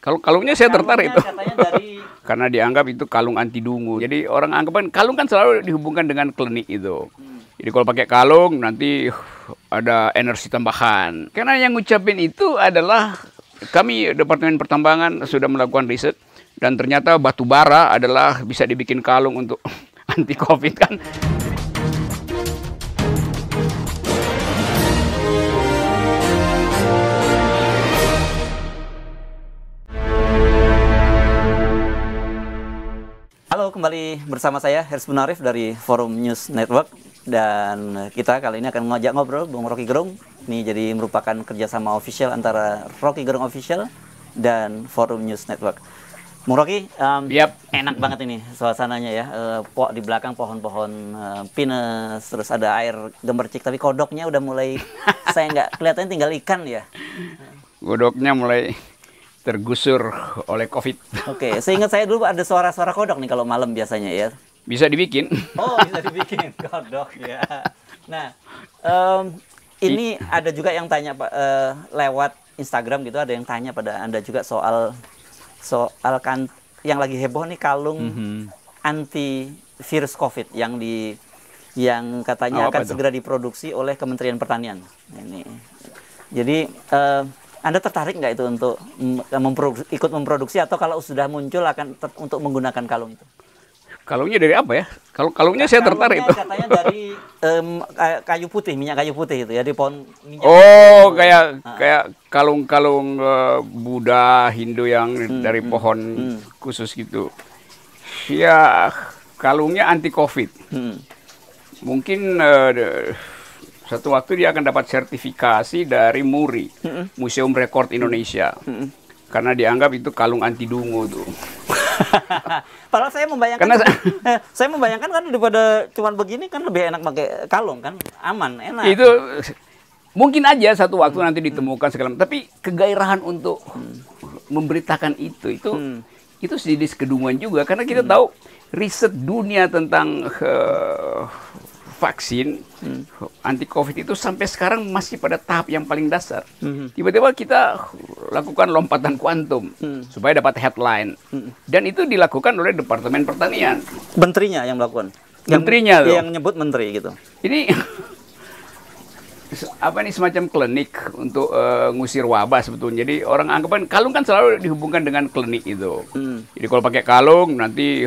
Kalungnya saya tertarik itu. Katanya dari Karena dianggap itu kalung anti dungu. Jadi orang anggapan kalung kan selalu dihubungkan dengan klinik itu. Jadi kalau pakai kalung nanti ada energi tambahan. Karena yang ngucapin itu adalah kami Departemen Pertambangan sudah melakukan riset dan ternyata batu bara adalah bisa dibikin kalung untuk anti COVID kan. Halo, kembali bersama saya Hersbun Arif dari Forum News Network. Dan kita kali ini akan mengajak ngobrol Bung Rocky Gerung. Ini jadi merupakan kerjasama official antara Rocky Gerung Official dan Forum News Network. Bung Rocky, enak banget ini suasananya ya. Di belakang pohon-pohon pinus, terus ada air gemercik. Tapi kodoknya udah mulai, saya nggak kelihatan tinggal ikan ya. Kodoknya mulai tergusur oleh COVID. Oke, seingat saya dulu ada suara-suara kodok nih kalau malam biasanya ya. Bisa dibikin. Oh, bisa dibikin kodok ya. Nah, ini ada juga yang tanya Pak lewat Instagram gitu, ada yang tanya pada Anda juga soal kan yang lagi heboh nih kalung anti virus COVID yang katanya akan segera diproduksi oleh Kementerian Pertanian. Ini. Jadi Anda tertarik nggak itu untuk ikut memproduksi atau kalau sudah muncul akan untuk menggunakan kalung itu? Kalungnya dari apa ya? Kalungnya saya tertarik itu. Katanya dari kayu putih, minyak kayu putih itu ya, di pohon minyak. Oh, kayak kalung-kalung Buddha, Hindu yang dari pohon khusus gitu. Ya, kalungnya anti COVID. Mungkin satu waktu dia akan dapat sertifikasi dari MURI, Museum Rekor Indonesia. Karena dianggap itu kalung anti dungu tuh. Padahal saya membayangkan kan daripada cuman begini kan lebih enak pakai kalung kan, aman, enak. Itu mungkin aja satu waktu nanti ditemukan segala macam. Tapi kegairahan untuk memberitakan itu sedikit kedunguan juga karena kita tahu riset dunia tentang vaksin anti COVID itu sampai sekarang masih pada tahap yang paling dasar. Tiba-tiba kita lakukan lompatan kuantum supaya dapat headline. Dan itu dilakukan oleh Departemen Pertanian. Menterinya yang melakukan. Menterinya tuh. Yang nyebut menteri gitu. Ini semacam klinik untuk ngusir wabah sebetulnya. Jadi orang anggapan kalung kan selalu dihubungkan dengan klinik itu. Jadi kalau pakai kalung nanti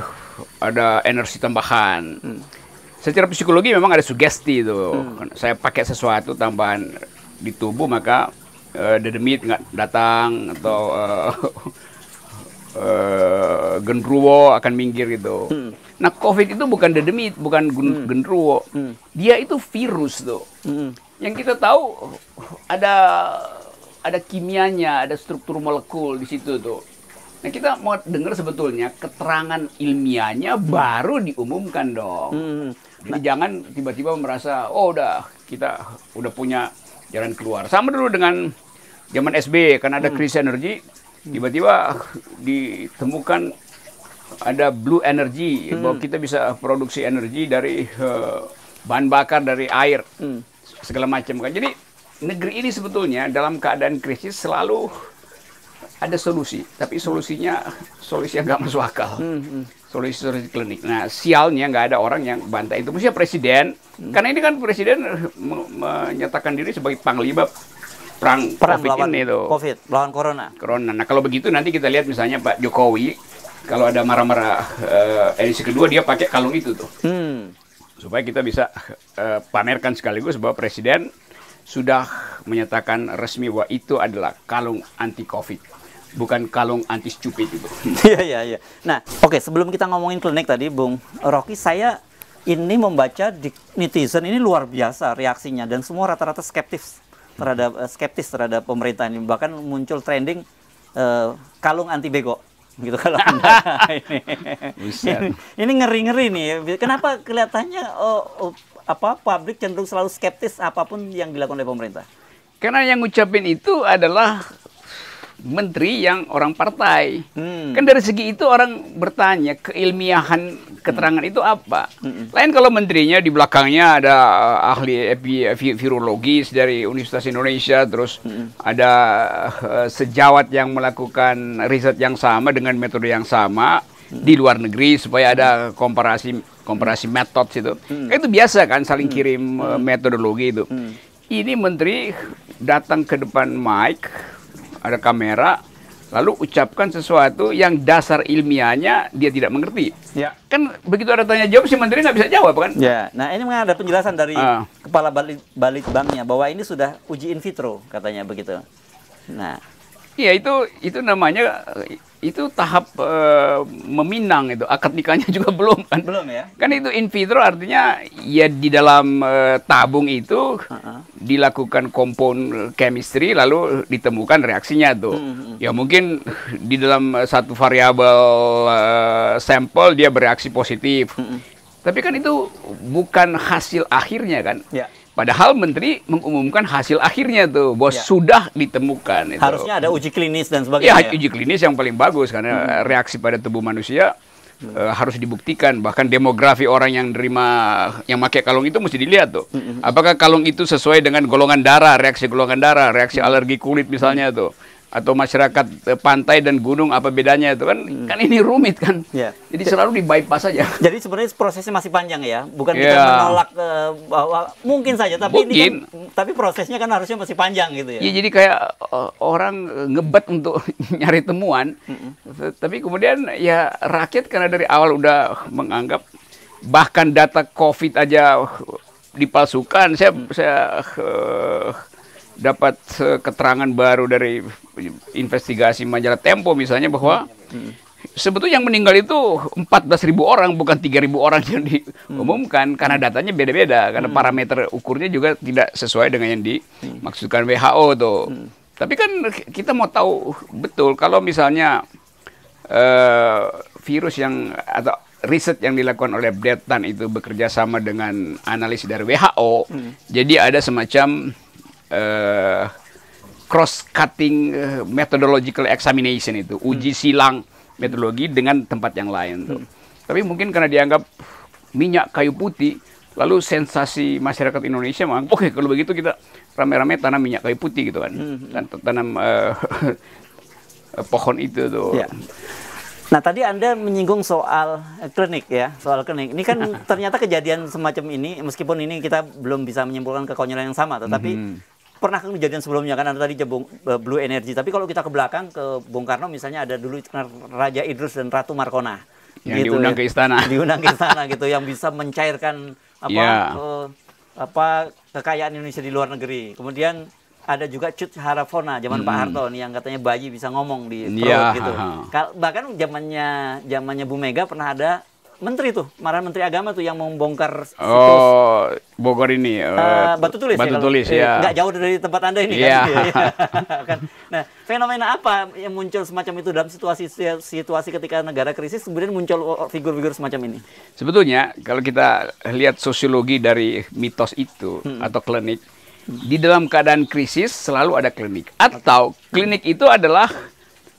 ada energi tambahan. Secara psikologi memang ada sugesti itu. Saya pakai sesuatu tambahan di tubuh maka dedemit nggak datang atau genderuwo akan minggir gitu. Nah, COVID itu bukan dedemit, bukan genderuwo. Dia itu virus tuh. Yang kita tahu ada kimianya, ada struktur molekul di situ tuh. Nah, kita mau dengar sebetulnya keterangan ilmiahnya baru diumumkan dong. Jadi jangan tiba-tiba merasa, kita udah punya jalan keluar. Sama dulu dengan zaman SBY, kan ada krisis energi, tiba-tiba ditemukan ada blue energy, bahwa kita bisa produksi energi dari bahan bakar, dari air, segala macam. Jadi negeri ini sebetulnya dalam keadaan krisis selalu ada solusi, tapi solusinya solusi yang nggak masuk akal, solusi klinik. Nah, sialnya nggak ada orang yang bantai itu, mestinya presiden, karena ini kan presiden menyatakan diri sebagai panglima perang COVID ini tuh. Melawan corona. Nah, kalau begitu nanti kita lihat misalnya Pak Jokowi, kalau ada marah-marah edisi kedua dia pakai kalung itu tuh, supaya kita bisa pamerkan sekaligus bahwa presiden sudah menyatakan resmi bahwa itu adalah kalung anti COVID. Bukan kalung anti stupid itu. Iya. Nah, oke, sebelum kita ngomongin klinik tadi, Bung Rocky, saya ini membaca di netizen ini luar biasa reaksinya dan semua rata-rata skeptis terhadap pemerintah ini. Bahkan muncul trending kalung anti bego gitu kalau ini ngeri-ngeri nih. Kenapa kelihatannya publik cenderung selalu skeptis apapun yang dilakukan oleh pemerintah? Karena yang ngucapin itu adalah menteri yang orang partai. Kan dari segi itu orang bertanya keilmiahan keterangan itu apa. Lain kalau menterinya di belakangnya ada ahli virologis dari Universitas Indonesia, terus ada sejawat yang melakukan riset yang sama dengan metode yang sama di luar negeri supaya ada komparasi metode itu. Itu biasa kan, saling kirim metodologi itu. Ini menteri datang ke depan mic, ada kamera, lalu ucapkan sesuatu yang dasar ilmiahnya dia tidak mengerti. Ya. Kan begitu ada tanya jawab si menteri nggak bisa jawab kan? Ya. Nah ini memang ada penjelasan dari kepala Balitbangnya bahwa ini sudah uji in vitro katanya begitu. Nah, iya itu namanya itu tahap meminang itu, akad nikahnya juga belum kan? Belum ya? Kan itu in vitro artinya ya di dalam tabung itu dilakukan kompon chemistry lalu ditemukan reaksinya tuh. Ya mungkin di dalam satu variabel sampel dia bereaksi positif. Tapi kan itu bukan hasil akhirnya kan? Ya. Padahal menteri mengumumkan hasil akhirnya tuh, bos sudah ditemukan. Itu. Harusnya ada uji klinis dan sebagainya. Ya, uji klinis yang paling bagus karena reaksi pada tubuh manusia harus dibuktikan. Bahkan demografi orang yang pakai kalung itu mesti dilihat tuh. Apakah kalung itu sesuai dengan golongan darah, reaksi alergi kulit misalnya tuh. Atau masyarakat pantai dan gunung apa bedanya itu kan? Kan ini rumit kan. Ya. Jadi selalu di bypass saja. Jadi sebenarnya prosesnya masih panjang ya, bukan kita menolak bahwa mungkin saja, tapi ini kan, tapi prosesnya kan harusnya masih panjang gitu ya. Iya, jadi kayak orang ngebet untuk nyari temuan, tapi kemudian ya rakyat karena dari awal udah menganggap bahkan data COVID aja dipalsukan. Saya dapat keterangan baru dari investigasi majalah Tempo misalnya bahwa sebetulnya yang meninggal itu 14.000 orang, bukan 3.000 orang yang diumumkan, karena datanya beda-beda, karena parameter ukurnya juga tidak sesuai dengan yang dimaksudkan WHO tuh. Tapi kan kita mau tahu betul kalau misalnya virus yang atau riset yang dilakukan oleh Bretan itu bekerja sama dengan analisis dari WHO, jadi ada semacam cross-cutting methodological examination itu, uji silang metodologi dengan tempat yang lain tuh. Tapi mungkin karena dianggap minyak kayu putih, lalu sensasi masyarakat Indonesia menganggap, oke, kalau begitu kita rame-rame tanam minyak kayu putih gitu kan, dan tanam pohon itu tuh. Ya. Nah tadi Anda menyinggung soal klinik ya, soal klinik. Ini kan ternyata kejadian semacam ini, meskipun ini kita belum bisa menyimpulkan kekonyolan yang sama, tetapi pernah kejadian sebelumnya kan, Anda tadi nyebut Blue Energy. Tapi kalau kita ke belakang ke Bung Karno misalnya, ada dulu Raja Idrus dan Ratu Markona yang gitu, diundang ke istana. Diundang ke istana gitu, yang bisa mencairkan kekayaan Indonesia di luar negeri. Kemudian ada juga Cut Harafona zaman Pak Harto nih, yang katanya bayi bisa ngomong di perut gitu. Bahkan zamannya Bu Mega pernah ada menteri tuh, marahan Menteri Agama tuh yang membongkar situs Bogor ini Batu Tulis. Batu ya, Tulis ya. Nggak jauh dari tempat Anda ini kan. Nah, fenomena apa yang muncul semacam itu dalam situasi ketika negara krisis, kemudian muncul figur-figur semacam ini? Sebetulnya kalau kita lihat sosiologi dari mitos itu atau klinik, di dalam keadaan krisis selalu ada klinik, atau klinik itu adalah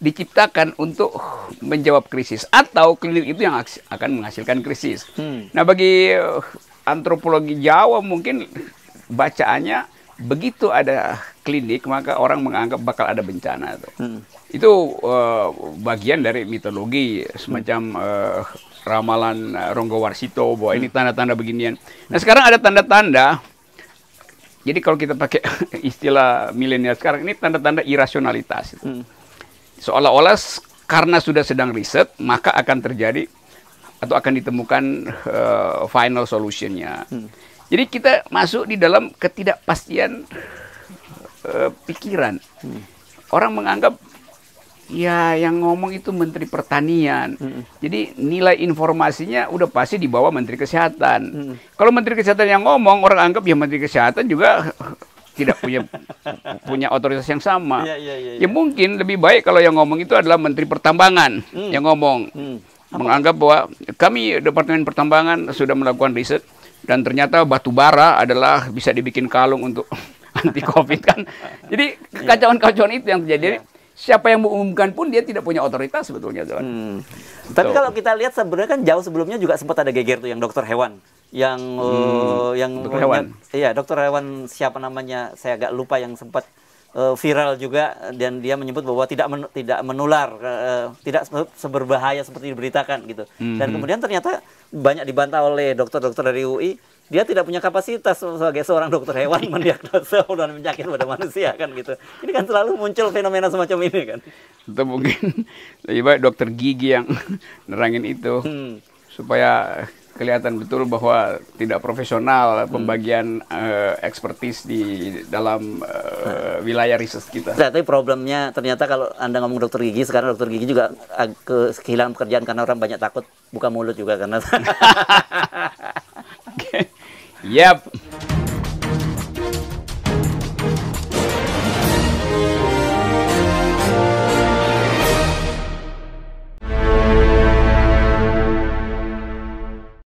diciptakan untuk menjawab krisis, atau klinik itu yang akan menghasilkan krisis. Nah, bagi antropologi Jawa mungkin bacaannya begitu ada klinik maka orang menganggap bakal ada bencana tuh. Itu bagian dari mitologi, semacam ramalan Ronggo Warsito bahwa ini tanda-tanda beginian. Nah, sekarang ada tanda-tanda. Jadi kalau kita pakai istilah milenial sekarang, ini tanda-tanda irasionalitas itu. Seolah-olah karena sudah sedang riset, maka akan terjadi atau akan ditemukan final solutionnya. Jadi kita masuk di dalam ketidakpastian pikiran. Orang menganggap ya yang ngomong itu Menteri Pertanian. Jadi nilai informasinya udah pasti di bawah Menteri Kesehatan. Kalau Menteri Kesehatan yang ngomong, orang anggap ya Menteri Kesehatan juga tidak punya otoritas yang sama. Ya mungkin lebih baik kalau yang ngomong itu adalah Menteri Pertambangan yang ngomong. Menganggap bahwa kami Departemen Pertambangan sudah melakukan riset dan ternyata batu bara adalah bisa dibikin kalung untuk anti COVID kan. Jadi kekacauan-kekacauan itu yang terjadi. siapa yang mengumumkan pun dia tidak punya otoritas sebetulnya, Tuan. Tapi kalau kita lihat sebenarnya kan jauh sebelumnya juga sempat ada geger tuh yang dokter hewan yang dokter hewan. Iya, dokter hewan siapa namanya saya agak lupa yang sempat viral juga, dan dia menyebut bahwa tidak menular, tidak seberbahaya seperti diberitakan gitu. Dan kemudian ternyata banyak dibantah oleh dokter-dokter dari UI, dia tidak punya kapasitas sebagai seorang dokter hewan mendiagnosa dan penyakit pada manusia kan gitu. Ini kan selalu muncul fenomena semacam ini kan. Atau mungkin lebih baik dokter gigi yang nerangin itu supaya kelihatan betul bahwa tidak profesional pembagian ekspertis di dalam wilayah riset kita. Nah, tapi problemnya ternyata kalau Anda ngomong dokter gigi, sekarang dokter gigi juga kehilangan pekerjaan karena orang banyak takut buka mulut juga karena Yap.